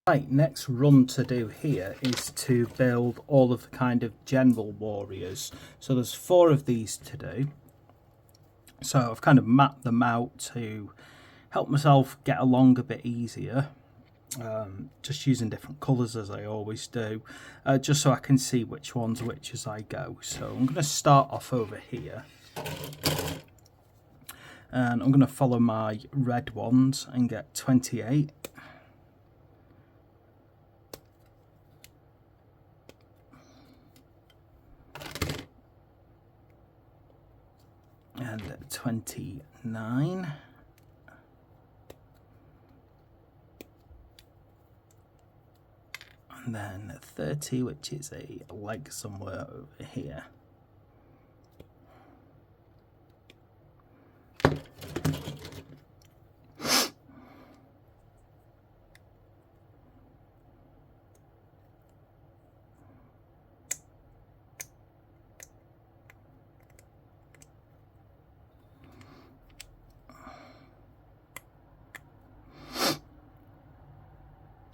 Right, next run to do here is to build all of the kind of general warriors. So there's 4 of these to do. So I've kind of mapped them out to help myself get along a bit easier. Just using different colours as I always do, just so I can see which one's which as I go. So I'm going to start off over here. And I'm going to follow my red ones and get 28. And 29. And then 30, which is a leg somewhere over here.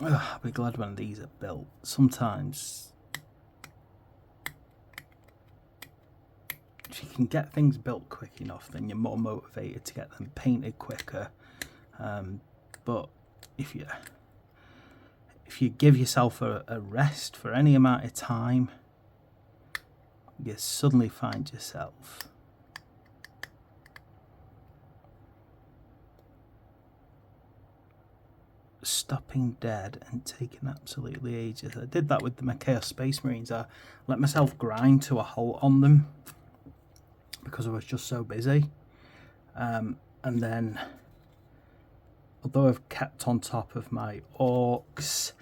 I'll be glad when these are built. Sometimes, if you can get things built quick enough, then you're more motivated to get them painted quicker. But if you give yourself a rest for any amount of time, you suddenly find yourself stopping dead and taking absolutely ages. I did that with the Chaos Space Marines. I let myself grind to a halt on them because I was just so busy. And then, although I've kept on top of my orcs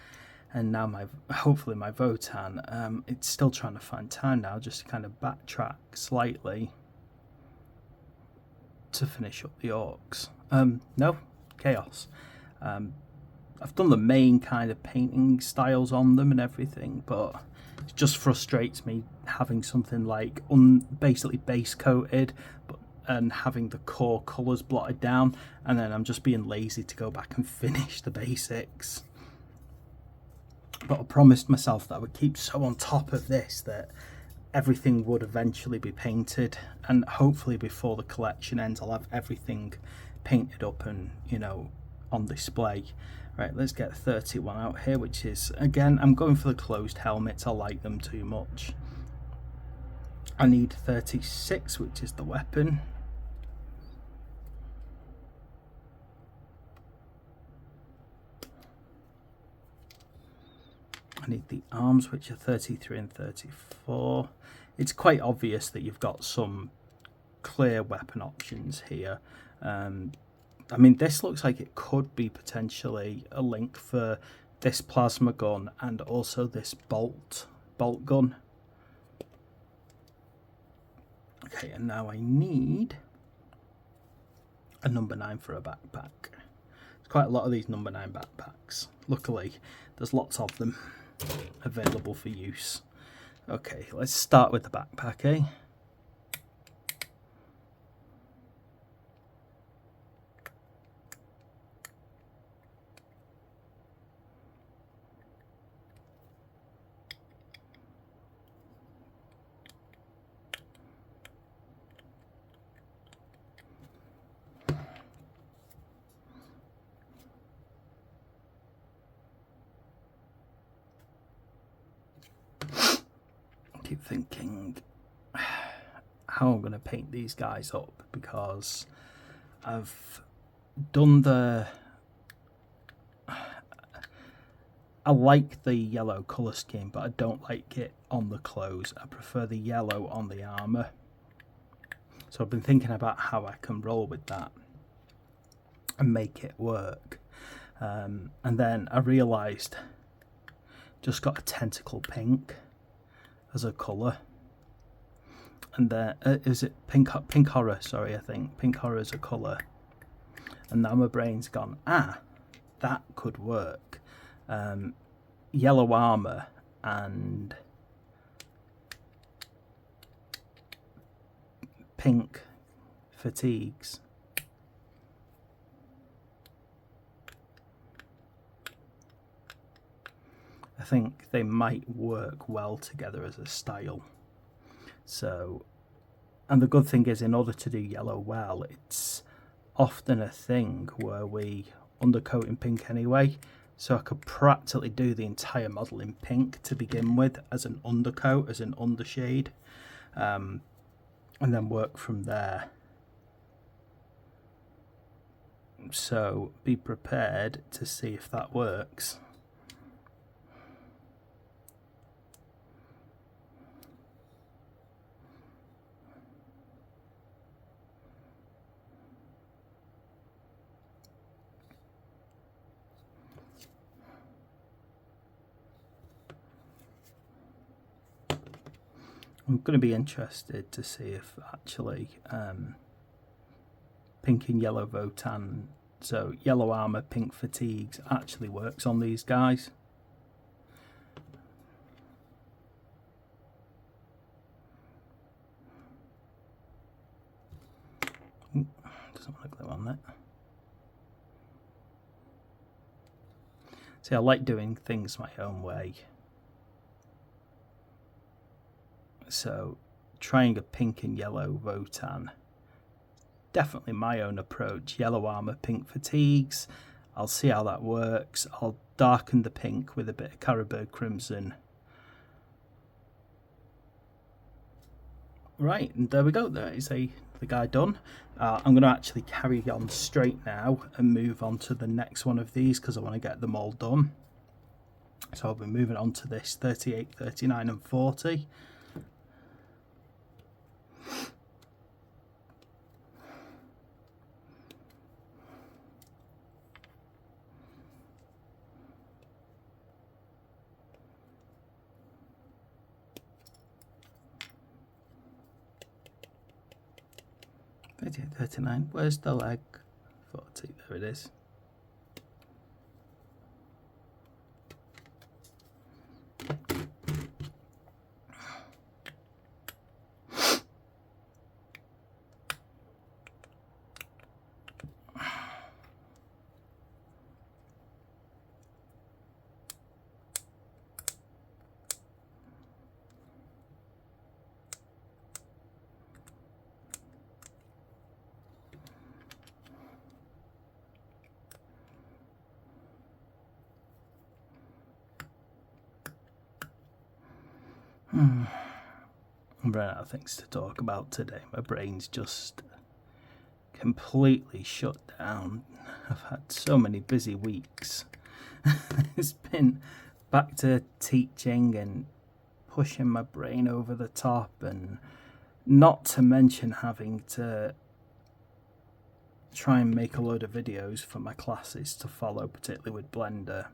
and now hopefully my Votan, it's still trying to find time now just to kind of backtrack slightly to finish up the orcs. No, Chaos. I've done the main kind of painting styles on them and everything, but it just frustrates me having something like basically base coated, and having the core colours blotted down, and then I'm just being lazy to go back and finish the basics. But I promised myself that I would keep so on top of this that everything would eventually be painted, and hopefully before the collection ends I'll have everything painted up and, you know, on display. Right, let's get 31 out here, which is, again, I'm going for the closed helmets. I like them too much. I need 36, which is the weapon. I need the arms, which are 33 and 34. It's quite obvious that you've got some clear weapon options here. I mean, this looks like it could be potentially a link for this plasma gun and also this bolt gun. Okay, and now I need a number 9 for a backpack. There's quite a lot of these number 9 backpacks. Luckily, there's lots of them available for use. Okay, let's start with the backpack, eh? Keep thinking how I'm going to paint these guys up, because I've done I like the yellow colour scheme, but I don't like it on the clothes. I prefer the yellow on the armour. So I've been thinking about how I can roll with that and make it work. And then I realised just got a tentacle pink as a colour, and then is it pink horror, sorry, I think pink horror is a colour, and now my brain's gone, that could work. Yellow armour and pink fatigues. I think they might work well together as a style. So, and the good thing is, in order to do yellow well, it's often a thing where we undercoat in pink anyway, so I could practically do the entire model in pink to begin with as an undercoat, as an undershade, and then work from there. So be prepared to see if that works. I'm going to be interested to see if actually pink and yellow Votan, so yellow armor, pink fatigues, actually works on these guys. Doesn't want to glue on that. See, I like doing things my own way. So trying a pink and yellow Votan, definitely my own approach. Yellow armor, pink fatigues. I'll see how that works. I'll darken the pink with a bit of Caribou Crimson. Right, and there we go. There is the guy done. I'm going to actually carry on straight now and move on to the next one of these because I want to get them all done. So I'll be moving on to this 38, 39 and 40. .38, 39, where's the leg? 40, there it is. I'm running out of things to talk about today. My brain's just completely shut down. I've had so many busy weeks. It's been back to teaching and pushing my brain over the top, and not to mention having to try and make a load of videos for my classes to follow, particularly with Blender.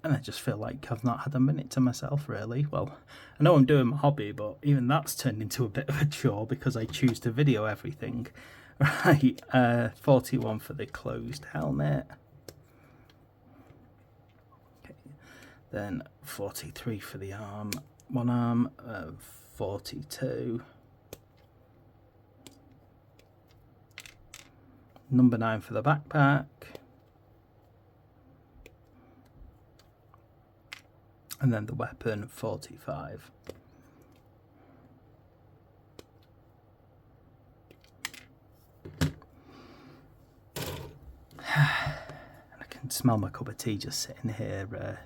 And I just feel like I've not had a minute to myself, really. Well, I know I'm doing my hobby, but even that's turned into a bit of a chore because I choose to video everything. Right, 41 for the closed helmet. Okay. Then 43 for the arm, one arm, 42. Number 9 for the backpack. And then the weapon, 45. And I can smell my cup of tea just sitting here,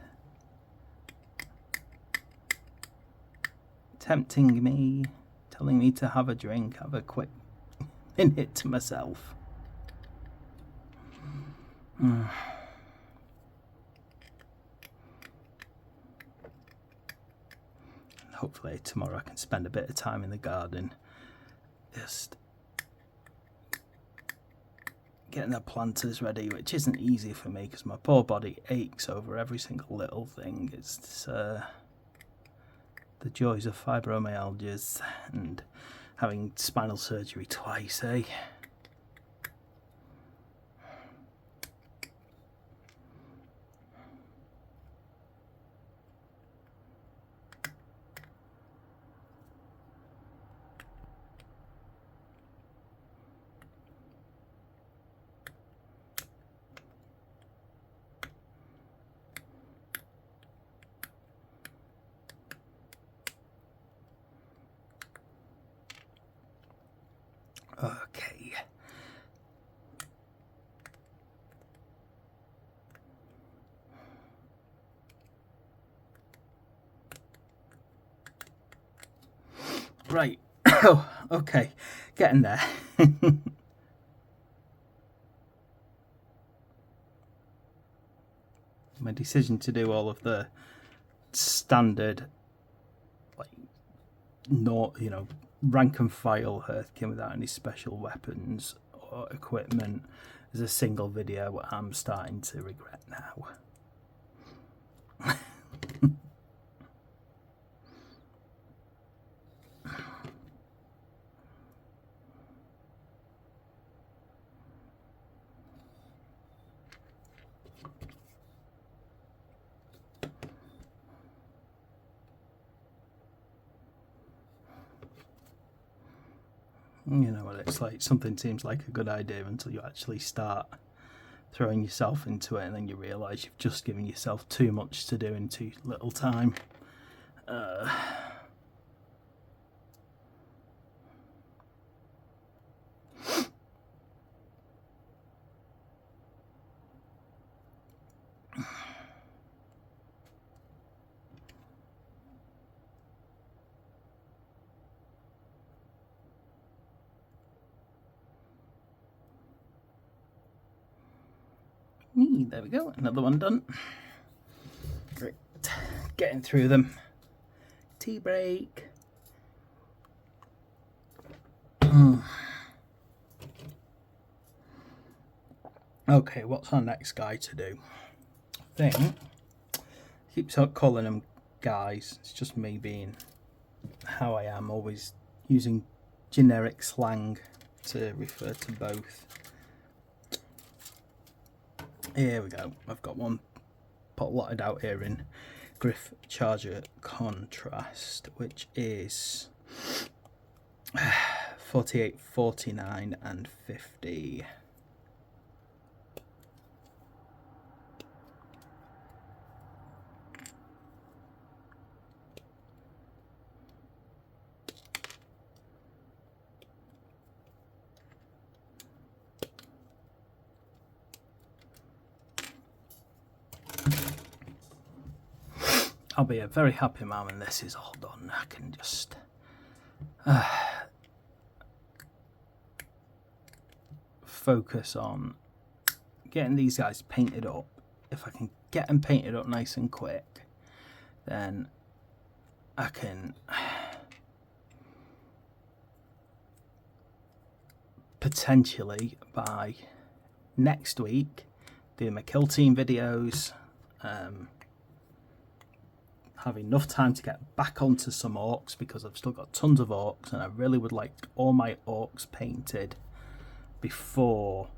tempting me, telling me to have a drink, have a quick minute to myself. Hopefully tomorrow I can spend a bit of time in the garden just getting the planters ready, which isn't easy for me because my poor body aches over every single little thing. It's the joys of fibromyalgia and having spinal surgery twice, eh? Okay. Right. Oh, okay. Getting there. My decision to do all of the standard, like, not, rank and file Hearthkyn without any special weapons or equipment as a single video, I'm starting to regret now. You know what it's like, something seems like a good idea until you actually start throwing yourself into it, and then you realise you've just given yourself too much to do in too little time. There we go, another one done. Great, getting through them. Tea break. Okay, what's our next guy to do? I think, keeps calling them guys, it's just me being how I am, always using generic slang to refer to both. Here we go, I've got one plotted out here in Griff Charger Contrast, which is 48, 49 and 50. I'll be a very happy man when this is all done. I can just focus on getting these guys painted up. If I can get them painted up nice and quick, then I can potentially by next week do my kill team videos, have enough time to get back onto some orcs, because I've still got tons of orcs and I really would like all my orcs painted before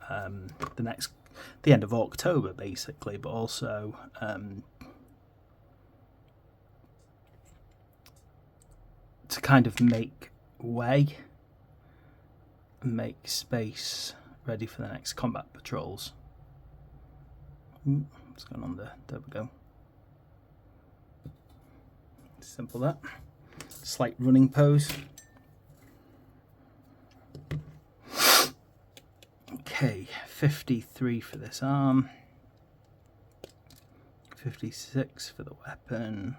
the end of October basically, but also to kind of make way and make space ready for the next combat patrols. What's going on there? There we go. Simple that. Slight running pose. Okay, 53 for this arm. 56 for the weapon.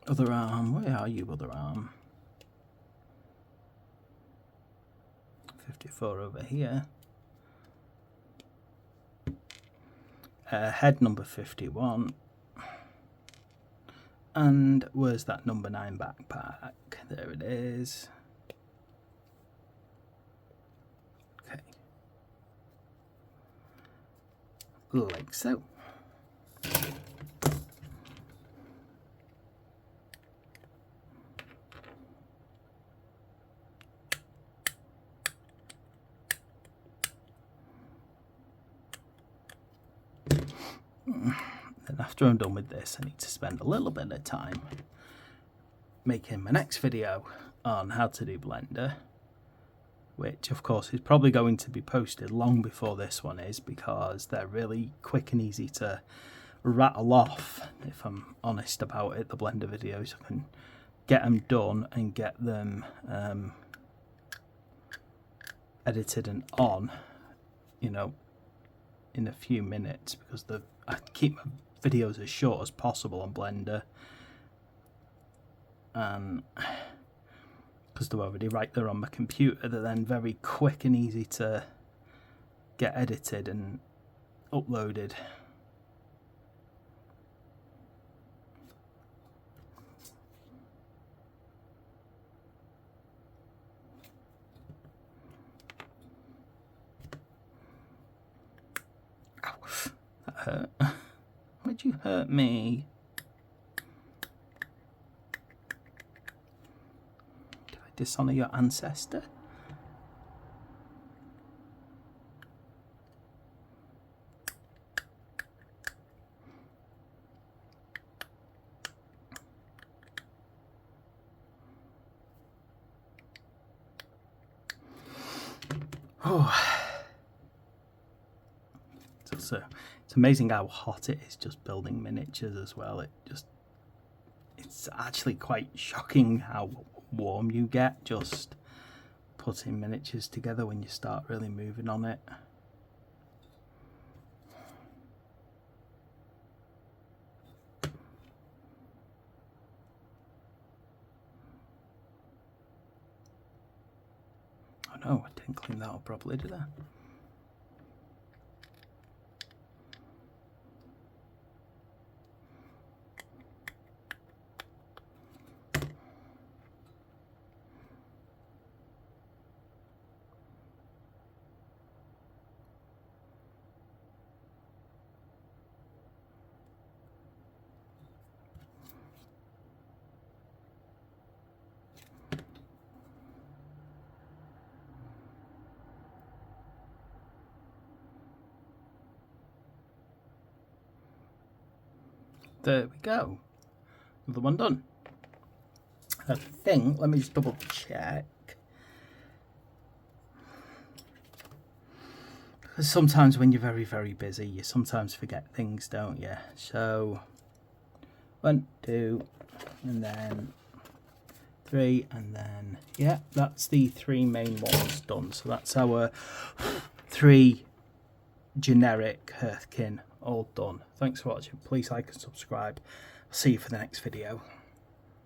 Other arm, where are you, other arm? 54 over here. Head number 51. And where's that number 9 backpack? There it is. Okay. Like so. Then after I'm done with this, I need to spend a little bit of time making my next video on how to do Blender, which of course is probably going to be posted long before this one is, because they're really quick and easy to rattle off, if I'm honest about it, the Blender videos. I can get them done and get them edited and on, you know, in a few minutes, because I keep my videos as short as possible on Blender, and because they're already right there on my computer, they're then very quick and easy to get edited and uploaded. Ow, that hurt. Why'd you hurt me? Did I dishonour your ancestor? Oh, it's amazing how hot it is just building miniatures as well. It's actually quite shocking how warm you get just putting miniatures together when you start really moving on it. Oh no, I didn't clean that up properly, did I? There we go. Another one done. I think, let me just double check. Because sometimes when you're very, very busy, you sometimes forget things, don't you? So, 1, 2, and then 3, and then, yeah, that's the 3 main ones done. So that's our 3 generic Hearthkyn all done. Thanks for watching. Please like and subscribe. I'll see you for the next video.